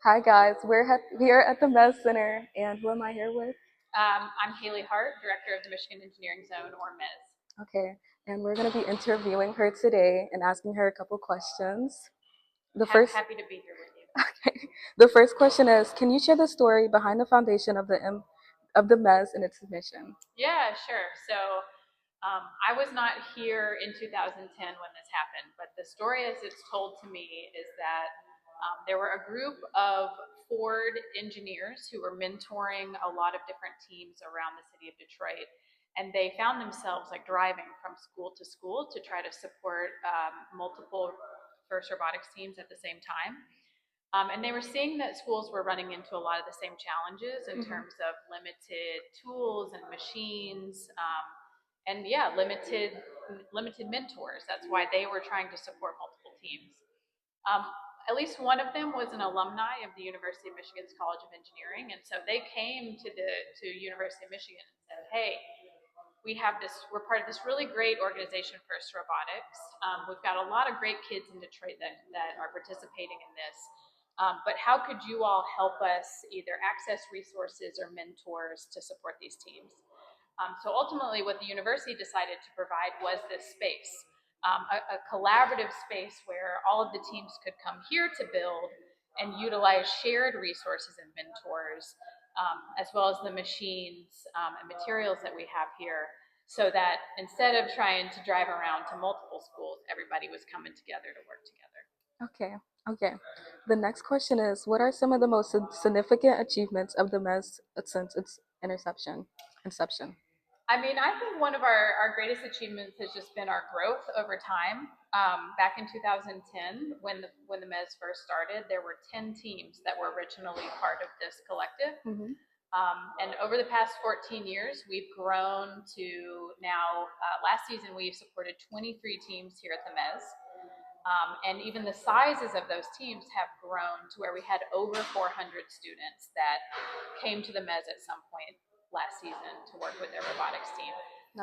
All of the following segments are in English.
Hi guys, we're here at the MEZ Center, and who am I here with? I'm Haley Hart, Director of the Michigan Engineering Zone, or MEZ. Okay, and we're gonna be interviewing her today and asking her a couple questions. The first, Happy to be here with you. okay, the first question is, can you share the story behind the foundation of the MEZ and its mission? Yeah, sure. I was not here in 2010 when this happened, but the story as it's told to me is that there were a group of Ford engineers who were mentoring a lot of different teams around the city of Detroit. And they found themselves like driving from school to school to try to support multiple FIRST robotics teams at the same time. And they were seeing that schools were running into a lot of the same challenges in terms of limited tools and machines, and yeah, limited mentors. That's why they were trying to support multiple teams. Um, at least one of them was an alumni of the University of Michigan's College of Engineering, and so they came to University of Michigan and said, "Hey, we have this. We're part of this really great organization, FIRST Robotics. We've got a lot of great kids in Detroit that are participating in this. But how could you all help us either access resources or mentors to support these teams?" So ultimately, what the university decided to provide was this space, a collaborative space where all of the teams could come here to build and utilize shared resources and mentors, as well as the machines and materials that we have here, so that instead of trying to drive around to multiple schools, everybody was coming together to work together. Okay, okay. The next question is, what are some of the most significant achievements of the MEZ since its inception? I mean, I think one of our greatest achievements has just been our growth over time. Back in 2010, when the MEZ first started, there were 10 teams that were originally part of this collective. And over the past 14 years, we've grown to now, last season, we've supported 23 teams here at the MEZ. And even the sizes of those teams have grown to where we had over 400 students that came to the MEZ at some point last season to work with their robotics team.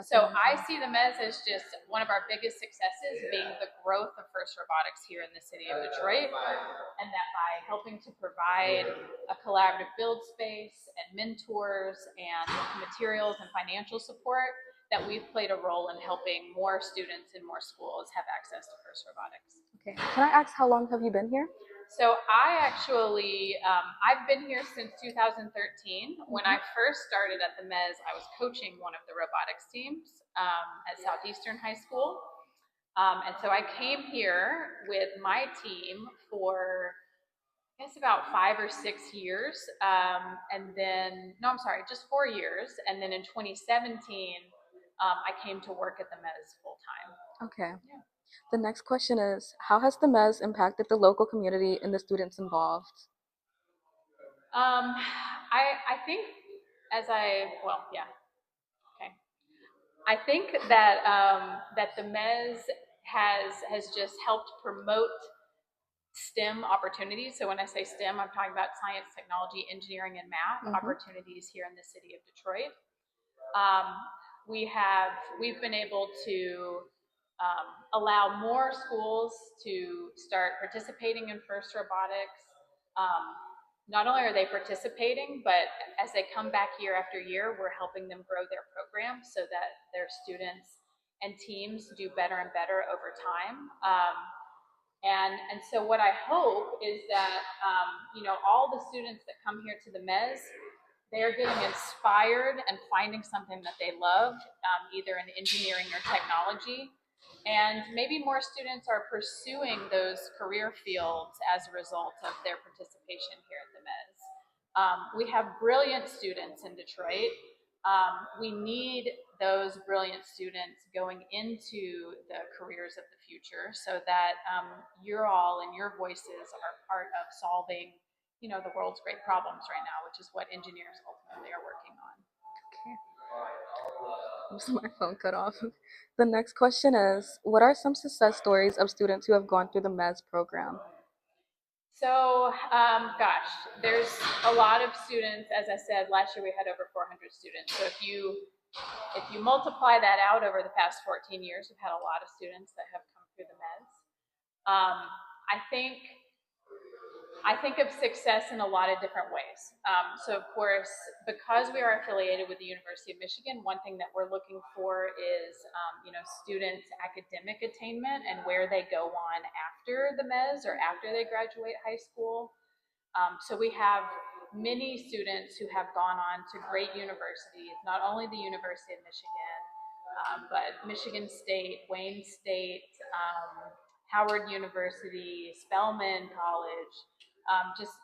So I see the MEZ as just one of our biggest successes being the growth of FIRST Robotics here in the city of Detroit, and that by helping to provide a collaborative build space and mentors and materials and financial support, that we've played a role in helping more students in more schools have access to FIRST Robotics. Okay. Can I ask how long have you been here? So I've been here since 2013. When I first started at the MEZ, I was coaching one of the robotics teams at Southeastern High School. And so I came here with my team for, I guess, about 5 or 6 years. And then, no, I'm sorry, just 4 years. And then in 2017, I came to work at the MEZ full time. Okay. Yeah. The next question is, how has the MEZ impacted the local community and the students involved? I think well, yeah, okay. I think that that the MEZ has just helped promote STEM opportunities. So when I say STEM, I'm talking about science, technology, engineering, and math opportunities here in the city of Detroit. Um, we've been able to allow more schools to start participating in FIRST Robotics. Um, Not only are they participating, but as they come back year after year, we're helping them grow their programs so that their students and teams do better and better over time. And so what I hope is that all the students that come here to the MEZ, they're getting inspired and finding something that they love, either in engineering or technology. And maybe more students are pursuing those career fields as a result of their participation here at the MEZ. We have brilliant students in Detroit. We need those brilliant students going into the careers of the future so that you're all and your voices are part of solving the world's great problems right now, which is what engineers ultimately are working on. Okay. My phone cut off. The next question is, what are some success stories of students who have gone through the MEZ program? So, gosh, there's a lot of students. As I said, last year we had over 400 students. So if you multiply that out over the past 14 years, we've had a lot of students that have come through the MEZ. I think I think of success in a lot of different ways. So, of course, because we are affiliated with the University of Michigan, one thing that we're looking for is, students' academic attainment and where they go on after the MEZ or after they graduate high school. So we have many students who have gone on to great universities, not only the University of Michigan, but Michigan State, Wayne State, Howard University, Spelman College, just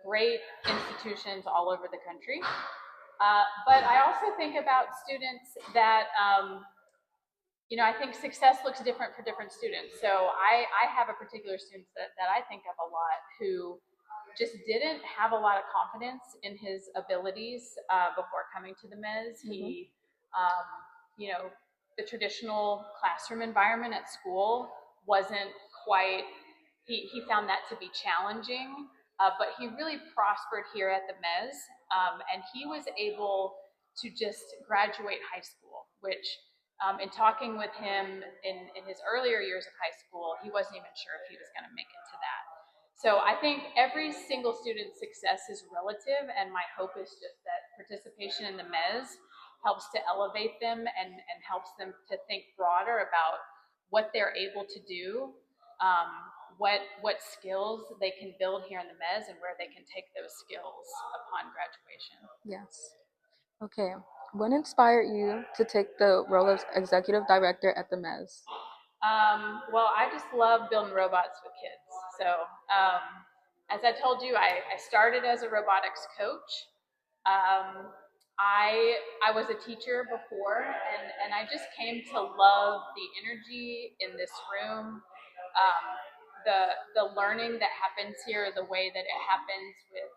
great institutions all over the country. But I also think about students that I think success looks different for different students. So I have a particular student that I think of a lot who just didn't have a lot of confidence in his abilities before coming to the MEZ. He, um, you know, the traditional classroom environment at school wasn't quite, he found that to be challenging, but he really prospered here at the MEZ, and he was able to just graduate high school, which in talking with him in his earlier years of high school, he wasn't even sure if he was going to make it to that. So I think every single student's success is relative, and my hope is just that participation in the MEZ helps to elevate them and helps them to think broader about what they're able to do, um, what skills they can build here in the MEZ, and where they can take those skills upon graduation. Yes. Okay. What inspired you to take the role of executive director at the MEZ? Well, I just love building robots with kids. So, as I told you, I started as a robotics coach. Um, I was a teacher before, and I just came to love the energy in this room, the learning that happens here, the way that it happens with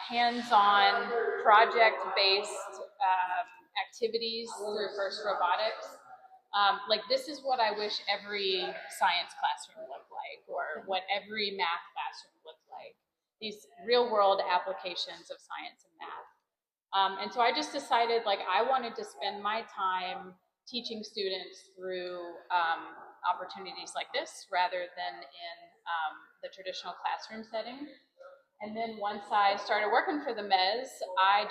hands-on, project-based activities through First Robotics. Like this is what I wish every science classroom looked like, or what every math classroom looked like. These real-world applications of science and math. And so I just decided like I wanted to spend my time teaching students through opportunities like this rather than in the traditional classroom setting. And then once I started working for the MEZ, I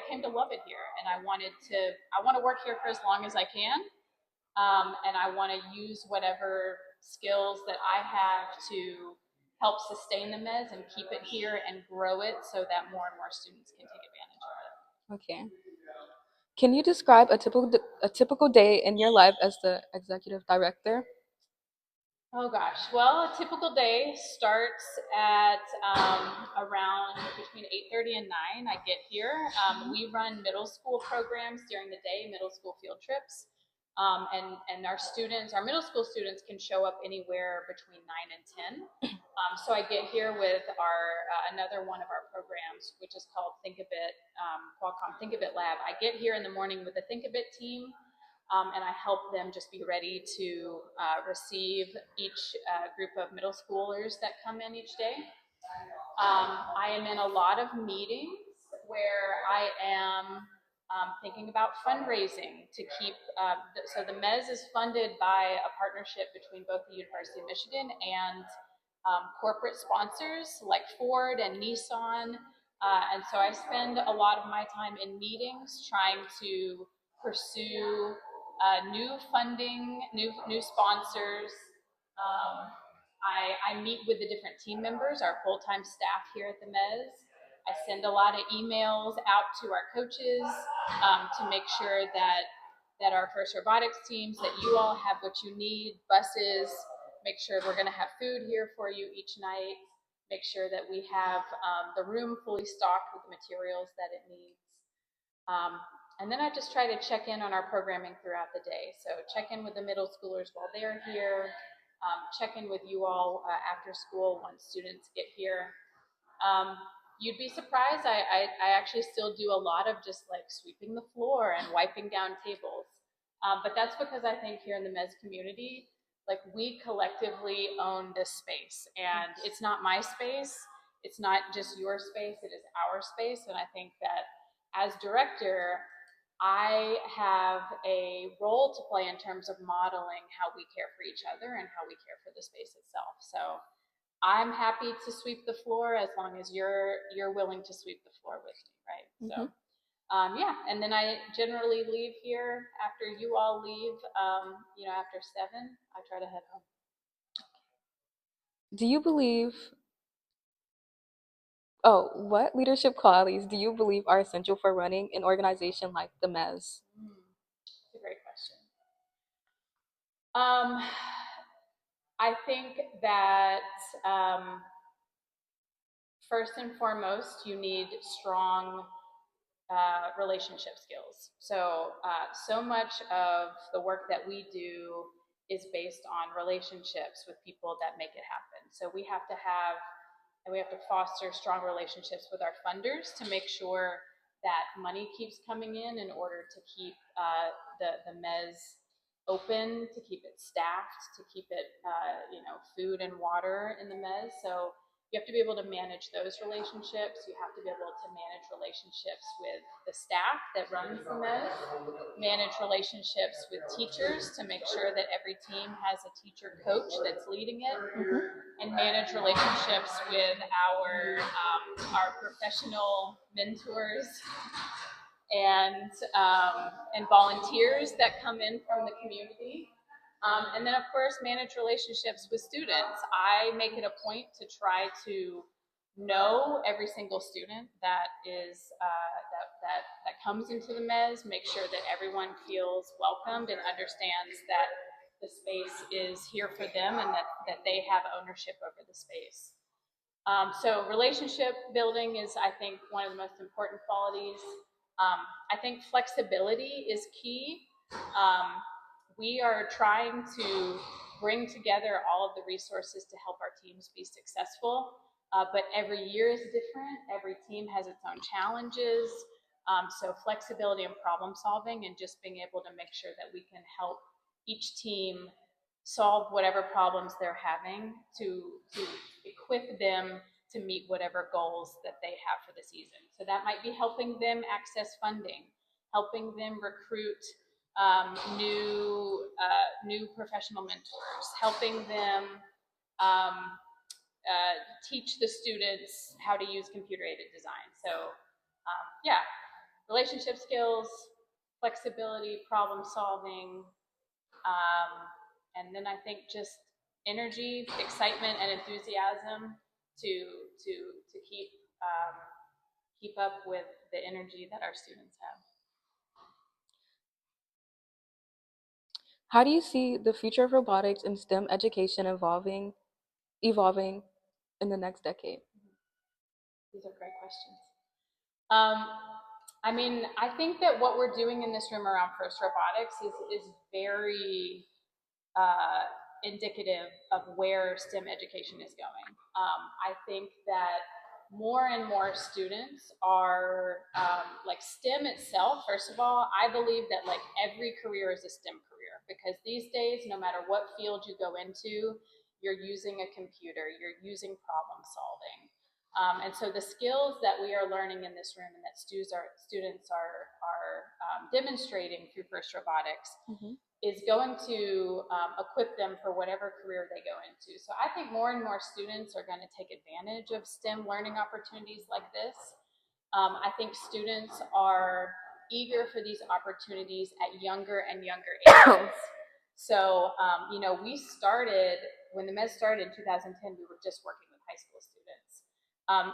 came to love it here, and I want to work here for as long as I can, and I want to use whatever skills that I have to help sustain the MEZ and keep it here and grow it so that more and more students can take advantage of it. Okay. Can you describe a typical day in your life as the executive director? Oh gosh. Well, a typical day starts at around between 8:30 and 9. I get here. We run middle school programs during the day, middle school field trips, and our middle school students can show up anywhere between 9 and 10. So I get here with our another one of our programs, which is called Think a Bit, Qualcomm Think a Bit Lab. I get here in the morning with the Think a Bit team. And I help them just be ready to receive each group of middle schoolers that come in each day. I am in a lot of meetings where I am thinking about fundraising to keep. So the MEZ is funded by a partnership between both the University of Michigan and corporate sponsors like Ford and Nissan. And so I spend a lot of my time in meetings trying to pursue new funding, new sponsors. Um, I meet with the different team members, our full-time staff here at the MEZ. I send a lot of emails out to our coaches to make sure that our First Robotics teams, that you all have what you need, buses, make sure we're going to have food here for you each night, make sure that we have the room fully stocked with the materials that it needs. And then I just try to check in on our programming throughout the day. So check in with the middle schoolers while they're here, check in with you all after school once students get here. You'd be surprised, I actually still do a lot of just like sweeping the floor and wiping down tables. But that's because I think here in the MEZ community, like we collectively own this space, and it's not my space. It's not just your space, it is our space. And I think that as director, I have a role to play in terms of modeling how we care for each other and how we care for the space itself. So I'm happy to sweep the floor as long as you're willing to sweep the floor with me, right? Mm-hmm. So yeah, and then I generally leave here after you all leave. After 7, I try to head home. Do you believe, oh, what leadership qualities do you believe are essential for running an organization like the MEZ? That's a great question. Um, I think that first and foremost, you need strong relationship skills. So much of the work that we do is based on relationships with people that make it happen. So we have to have and we have to foster strong relationships with our funders to make sure that money keeps coming in order to keep the MEZ open, to keep it staffed, to keep it, food and water in the MEZ. So you have to be able to manage those relationships. You have to be able to manage relationships with the staff that runs the MEZ, manage relationships with teachers to make sure that every team has a teacher coach that's leading it, and manage relationships with our professional mentors and volunteers that come in from the community. And then, of course, manage relationships with students. I make it a point to try to know every single student that is that comes into the MEZ. Make sure that everyone feels welcomed and understands that the space is here for them and that they have ownership over the space. So relationship building is, I think, one of the most important qualities. I think flexibility is key. We are trying to bring together all of the resources to help our teams be successful, but every year is different. Every team has its own challenges. So flexibility and problem solving and just being able to make sure that we can help each team solve whatever problems they're having to equip them to meet whatever goals that they have for the season. So that might be helping them access funding, helping them recruit new professional mentors, helping them um, teach the students how to use computer-aided design. So yeah, relationship skills, flexibility, problem solving, and then I think just energy, excitement, and enthusiasm to keep up with the energy that our students have. How do you see the future of robotics and STEM education evolving in the next decade? These are great questions. Um, I think that what we're doing in this room around FIRST Robotics is very indicative of where STEM education is going. I think that more and more students are like STEM itself. First of all, I believe that like every career is a STEM career because these days, no matter what field you go into, you're using a computer, you're using problem solving. And so the skills that we are learning in this room and that students are demonstrating through FIRST Robotics is going to equip them for whatever career they go into. So I think more and more students are going to take advantage of STEM learning opportunities like this. I think students are eager for these opportunities at younger and younger ages. So, we started, when the MEZ started in 2010, we were just working with high school students.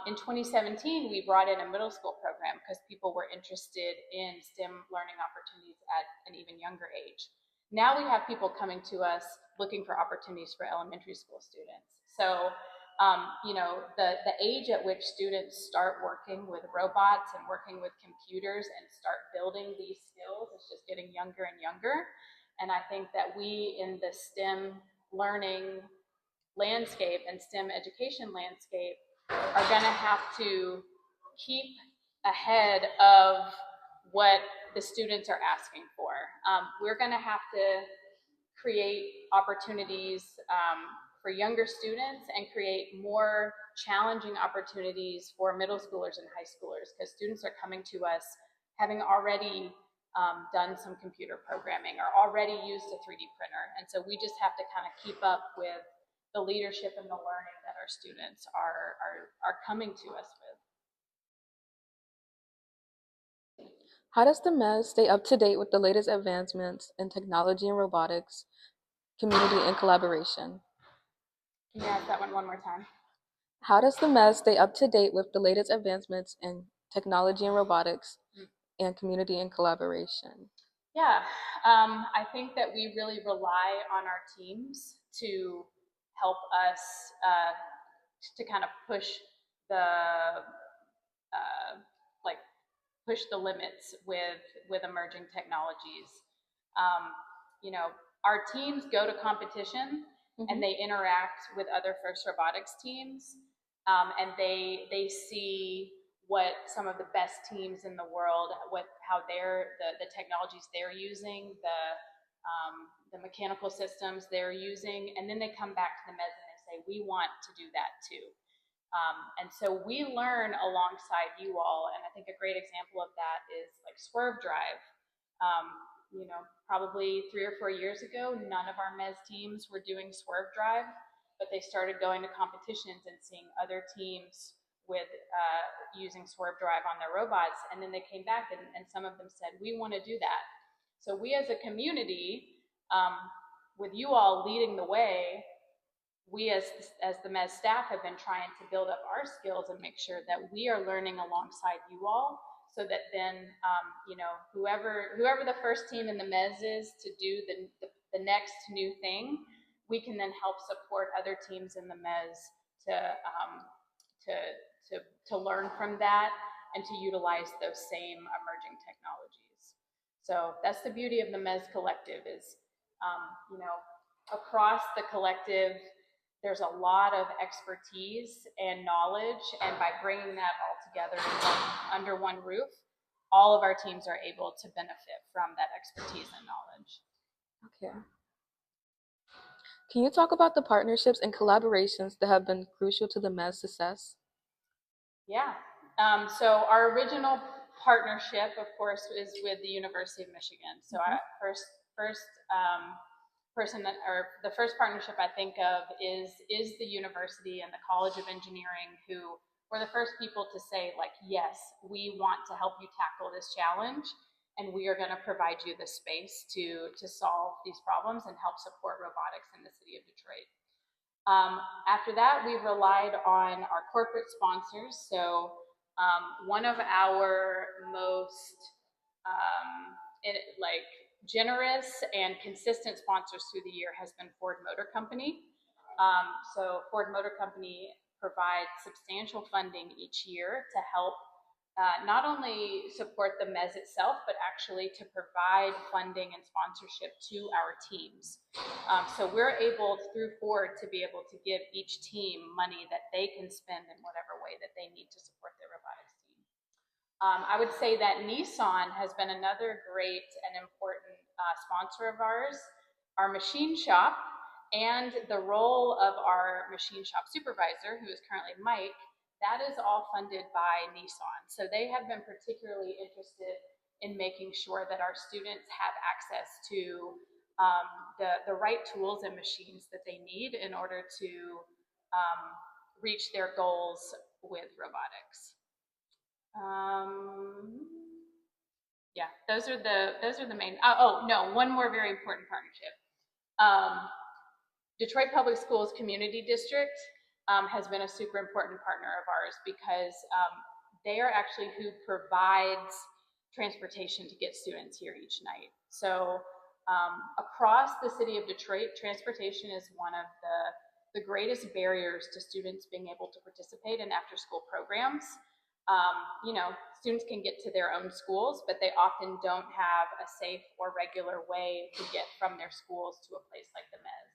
In 2017, we brought in a middle school program because people were interested in STEM learning opportunities at an even younger age. Now we have people coming to us looking for opportunities for elementary school students. So, the age at which students start working with robots and working with computers and start building these skills is just getting younger and younger. And I think that we in the STEM learning landscape and STEM education landscape are going to have to keep ahead of what the students are asking for. We're going to have to create opportunities for younger students and create more challenging opportunities for middle schoolers and high schoolers because students are coming to us having already done some computer programming or already used a 3D printer. And so we just have to kind of keep up with the leadership and the learning that our students are coming to us with. How does the MEZ stay up to date with the latest advancements in technology and robotics, community, and collaboration? Can you ask that one more time? How does the MEZ stay up to date with the latest advancements in technology and robotics and community and collaboration? Yeah, I think that we really rely on our teams to help us to kind of push the like push the limits with emerging technologies. Um, you know, our teams go to competition and they interact with other FIRST robotics teams, and they see what some of the best teams in the world, what how they're the technologies they're using, the mechanical systems they're using, and then they come back to the MEZ and they say, we want to do that too. And so we learn alongside you all, and I think a great example of that is like Swerve Drive. Probably 3 or 4 years ago, none of our MEZ teams were doing Swerve Drive, but they started going to competitions and seeing other teams with using Swerve Drive on their robots, and then they came back and some of them said, we want to do that. So we as a community, with you all leading the way, we as the MEZ staff have been trying to build up our skills and make sure that we are learning alongside you all, so that then whoever the first team in the MEZ is to do the next new thing, we can then help support other teams in the MEZ to to to learn from that and to utilize those same emerging technologies. So that's the beauty of the MEZ collective is, across the collective, there's a lot of expertise and knowledge, and by bringing that all together under one roof, all of our teams are able to benefit from that expertise and knowledge. Okay. Can you talk about the partnerships and collaborations that have been crucial to the MEZ success? Yeah. So our original partnership, of course, is with the University of Michigan. So our first person that, or the first partnership I think of is the university and the College of Engineering, who were the first people to say, like, yes, we want to help you tackle this challenge, and we are going to provide you the space to solve these problems and help support robotics in the city of Detroit. After that, we relied on our corporate sponsors. So one of our most generous and consistent sponsors through the year has been Ford Motor Company. So Ford Motor Company provides substantial funding each year to help not only support the MEZ itself, but actually to provide funding and sponsorship to our teams. So we're able, through Ford, to be able to give each team money that they can spend in whatever way that they need to support their robotics team. I would say that Nissan has been another great and important sponsor of ours. Our machine shop and the role of our machine shop supervisor, who is currently Mike, that is all funded by Nissan. So they have been particularly interested in making sure that our students have access to the right tools and machines that they need in order to reach their goals with robotics. Yeah, those are the main. Oh no, one more very important partnership. Detroit Public Schools Community District has been a super important partner of ours because they are actually who provides transportation to get students here each night. So across the city of Detroit, transportation is one of the greatest barriers to students being able to participate in after-school programs. Students can get to their own schools, but they often don't have a safe or regular way to get from their schools to a place like the MEZ.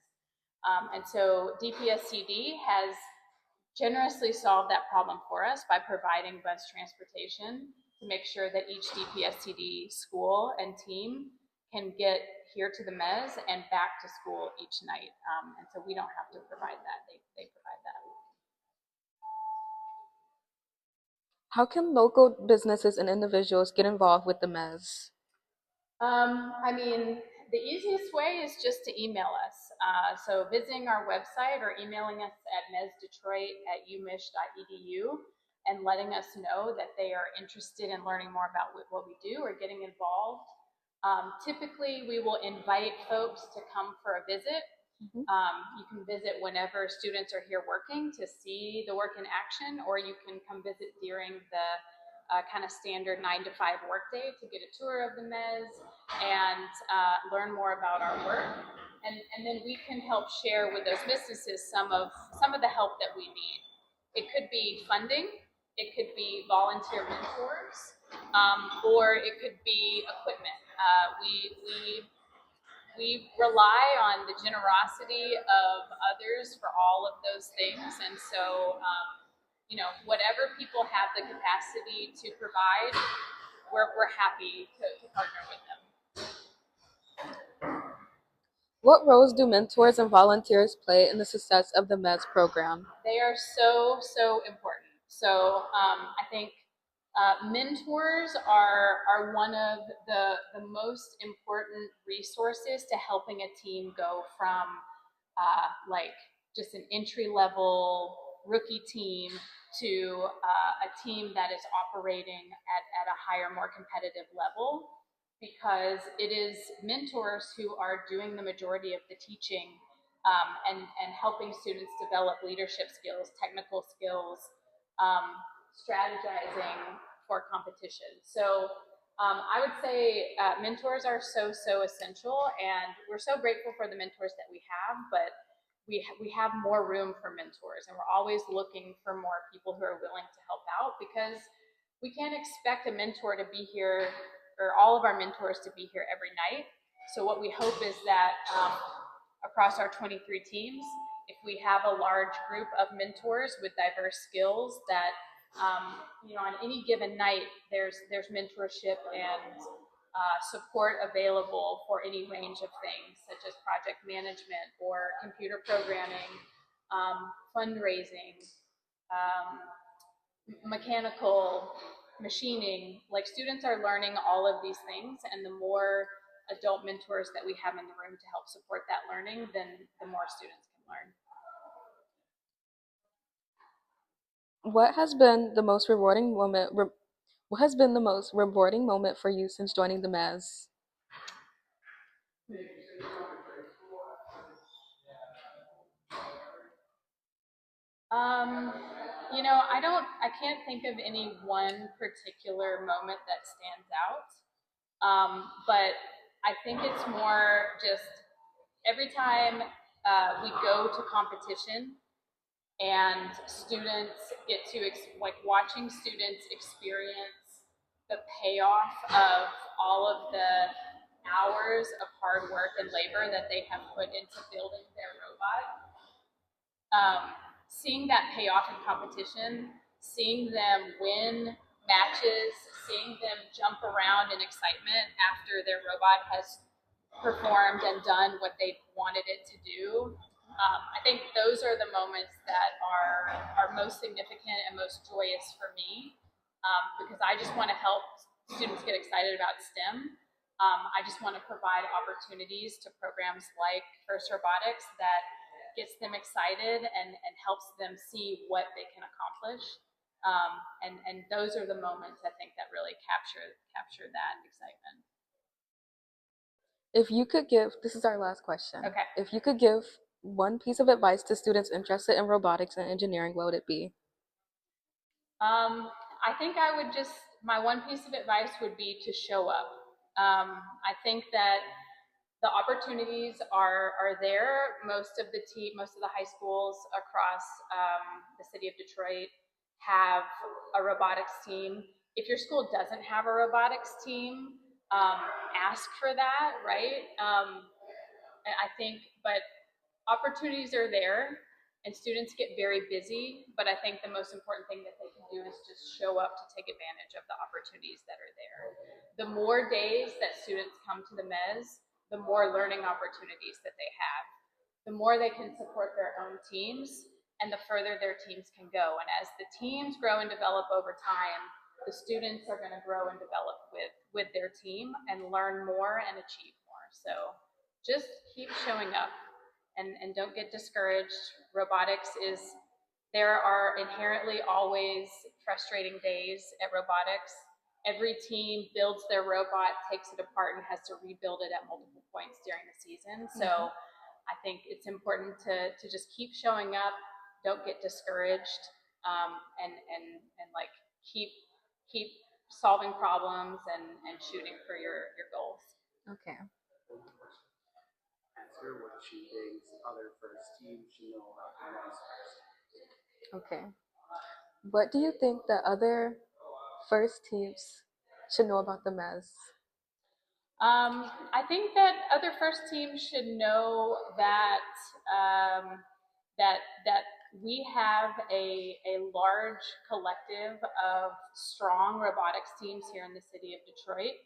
And so DPSCD has generously solved that problem for us by providing bus transportation to make sure that each DPSCD school and team can get here to the MEZ and back to school each night. And so we don't have to provide that, they provide that. How can local businesses and individuals get involved with the MEZ? I mean, The easiest way is just to email us. So visiting our website or emailing us at mezdetroit@umich.edu and letting us know that they are interested in learning more about what we do or getting involved. Typically, we will invite folks to come for a visit. You can visit whenever students are here working to see the work in action, or you can come visit during the kind of standard 9 to 5 workday to get a tour of the MEZ and learn more about our work. And then we can help share with those businesses some of the help that we need. It could be funding, it could be volunteer mentors, or it could be equipment. We rely on the generosity of others for all of those things, and so whatever people have the capacity to provide, we're happy to partner with them. What roles do mentors and volunteers play in the success of the MEZ program? They are so important. So I think mentors are one of the most important resources to helping a team go from like just an entry level rookie team to a team that is operating at a higher, more competitive level, because it is mentors who are doing the majority of the teaching, and helping students develop leadership skills, technical skills, strategizing for competition. So I would say mentors are so essential, and we're so grateful for the mentors that we have, but we have more room for mentors, and we're always looking for more people who are willing to help out, because we can't expect a mentor to be here, or all of our mentors to be here every night. So what we hope is that across our 23 teams, if we have a large group of mentors with diverse skills, that on any given night there's mentorship and support available for any range of things, such as project management or computer programming, fundraising, mechanical, machining. Like, students are learning all of these things, and the more adult mentors that we have in the room to help support that learning, then the more students can learn. What has been the most rewarding moment? What has been the most rewarding moment for you since joining the MEZ? I can't think of any one particular moment that stands out. But I think it's more just every time we go to competition and students get to like watching students experience the payoff of all of the hours of hard work and labor that they have put into building their robot. Seeing that pay off in competition, seeing them win matches, seeing them jump around in excitement after their robot has performed and done what they wanted it to do. I think those are the moments that are most significant and most joyous for me, because I just want to help students get excited about STEM. I just want to provide opportunities to programs like First Robotics that gets them excited and helps them see what they can accomplish. And those are the moments I think that really capture that excitement. If you could give, this is our last question. Okay. If you could give one piece of advice to students interested in robotics and engineering, what would it be? I think my one piece of advice would be to show up. I think that the opportunities are there. Most of the high schools across the city of Detroit have a robotics team. If your school doesn't have a robotics team, ask for that, right? I think, but opportunities are there, and students get very busy, but I think the most important thing that they can do is just show up to take advantage of the opportunities that are there. The more days that students come to the MEZ, the more learning opportunities that they have, the more they can support their own teams, and the further their teams can go. And as the teams grow and develop over time, the students are going to grow and develop with their team and learn more and achieve more. So just keep showing up and don't get discouraged. Robotics is, there are inherently always frustrating days at robotics. Every team builds their robot, takes it apart, and has to rebuild it at multiple points during the season. So I think it's important to just keep showing up, don't get discouraged, and like keep solving problems and shooting for your goals. Okay. Answer what she thinks other first teams should know about the men's first. Okay. What do you think that other first teams should know about the MEZ? I think that other first teams should know that that we have a large collective of strong robotics teams here in the city of Detroit.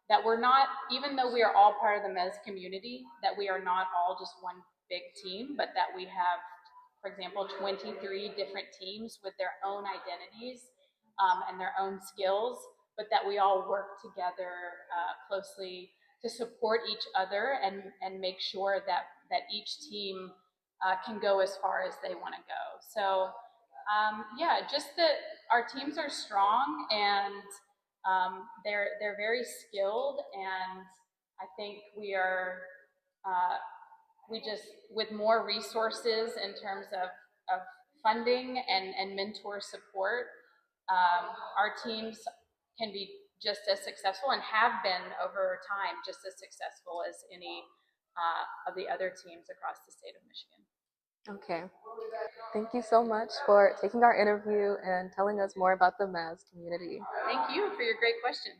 That we're not, even though we are all part of the MEZ community, that we are not all just one big team, but that we have, for example, 23 different teams with their own identities and their own skills, but that we all work together closely to support each other and make sure that each team can go as far as they want to go. So yeah, just that our teams are strong and they're very skilled, and I think we are we just, with more resources in terms of funding and mentor support, our teams can be just as successful and have been over time just as successful as any of the other teams across the state of Michigan. Okay. Thank you so much for taking our interview and telling us more about the MEZ community. Thank you for your great questions.